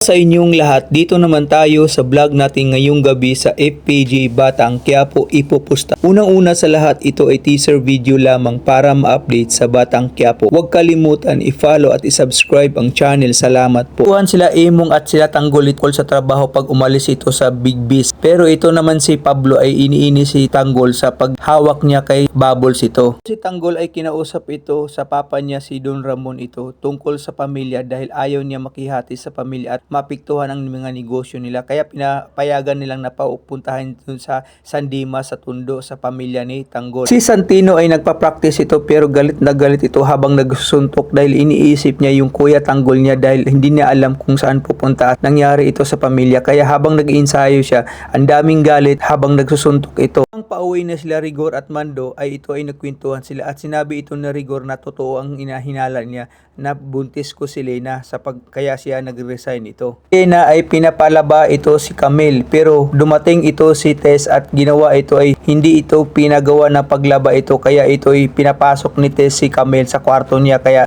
Sa inyong lahat, dito naman tayo sa vlog natin ngayong gabi sa FPJ Batang Quiapo ipoposta. Unang-una sa lahat, ito ay teaser video lamang para ma-update sa Batang Quiapo. Huwag kalimutan i-follow at i-subscribe ang channel. Salamat po. Tuhan sila Emong at sila Tanggol itol sa trabaho pag umalis ito sa Big Beast. Pero ito naman si Pablo ay iniini si Tanggol sa paghawak niya kay Bubbles ito. Si Tanggol ay kinausap ito sa papa niya si Don Ramon ito tungkol sa pamilya dahil ayaw niya makihati sa pamilya at mapiktuhan ang mga negosyo nila, kaya pinapayagan nilang napaupuntahan dun sa San Dimas sa Tondo sa pamilya ni Tanggol. Si Santino ay nagpa-practice ito pero galit na galit ito habang nagsusuntok dahil iniisip niya yung kuya Tanggol niya dahil hindi niya alam kung saan pupunta at nangyari ito sa pamilya, kaya habang nag-iinsayo siya ang daming galit habang nagsusuntok ito. Ang pauwi na sila Rigor at Mando ay ito ay nagkwentuhan sila at sinabi ito na Rigor na totoo ang inahinala niya na buntis ko si Lena kaya siya nag-resign ito. Lena ay pinapalaba ito si Camille pero dumating ito si Tess at ginawa ito ay hindi ito pinagawa na paglaba ito, kaya ito ay pinapasok ni Tess si Camille sa kwarto niya, kaya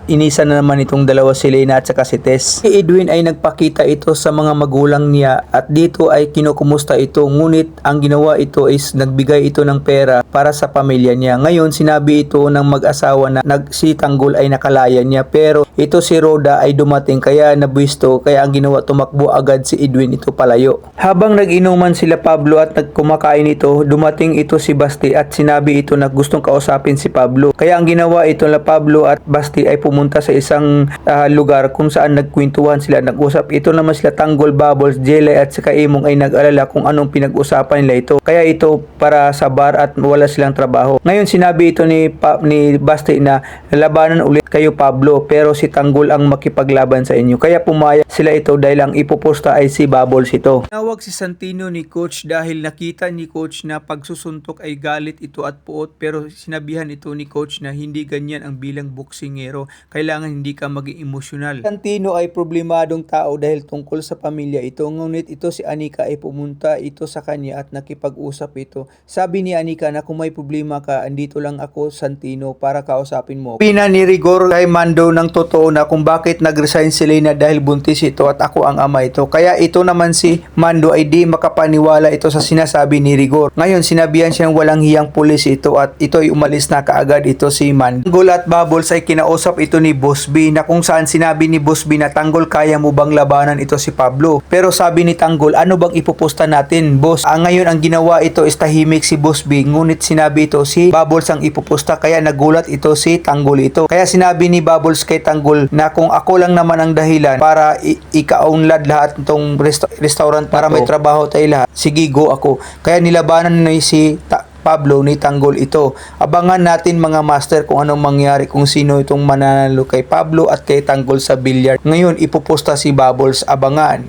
inisa na naman itong dalawa si Lena at saka si Tess. Si Edwin ay nagpakita ito sa mga magulang niya at dito ay kinukumusta ito, ngunit ang ginawa ito is nagbigay ito ng pera para sa pamilya niya. Ngayon sinabi ito ng mag-asawa na si Tanggol ay nakalaya niya pero ito si Rhoda ay dumating kaya nabwisto, kaya ang ginawa tumakbo agad si Edwin ito palayo. Habang nag-inuman sila Pablo at nagkumakain ito, dumating ito si Basti at sinabi ito na gustong kausapin si Pablo, kaya ang ginawa ito na Pablo at Basti ay pumunta sa isang lugar kung saan nagkwentuhan sila, nag-usap. Ito naman sila Tanggol, Bubbles, Jelly at saka Emong ay nag-alala kung anong pinag-usapan nila ito, kaya ito para sa bar at wala silang trabaho. Ngayon sinabi ito ni Basti na labanan ulit kayo Pablo pero si Tanggol ang makipaglaban sa inyo, kaya pumayag sila ito dahil ang ipoposta ay si Bubbles ito. Nawag si Santino ni Coach dahil nakita ni Coach na pagsusuntok ay galit ito at puot, pero sinabihan ito ni Coach na hindi ganyan ang bilang boksingero, kailangan hindi ka maging emosyonal. Santino ay problemadong tao dahil tungkol sa pamilya ito, ngunit ito si Anika ay pumunta ito sa kanya at nakipag-usap ito. Sabi ni Anika na kung may problema ka, andito lang ako Santino para kausapin mo. Pina ni Rigor kay Mando ng totoo na kung bakit nag-resign si Lena dahil buntis ito at ako ang ama ito, kaya ito naman si Mando ay di makapaniwala ito sa sinasabi ni Rigor. Ngayon sinabihan siyang walang hiyang pulis ito at ito ay umalis na kaagad ito si Mando. Tanggol at Bubbles ay kinausap ito ni Boss B na kung saan sinabi ni Boss B na Tanggol kaya mo bang labanan ito si Pablo, pero sabi ni Tanggol ano bang ipoposta natin boss. Ngayon ang ginawa ito is tahimik si Boss B, ngunit sinabi ito si Bubbles ang ipoposta, kaya nagulat ito si Tanggol ito, kaya sinabi ni Bubbles kay Tanggol na kung ako lang naman ang dahilan para ika-unlad lahat itong restaurant para may trabaho tayo lahat, sige go ako. Kaya nilabanan na si Pablo ni Tanggol ito. Abangan natin mga master kung anong mangyari, kung sino itong mananalo kay Pablo at kay Tanggol sa billiard. Ngayon ipoposta si Bubbles, abangan.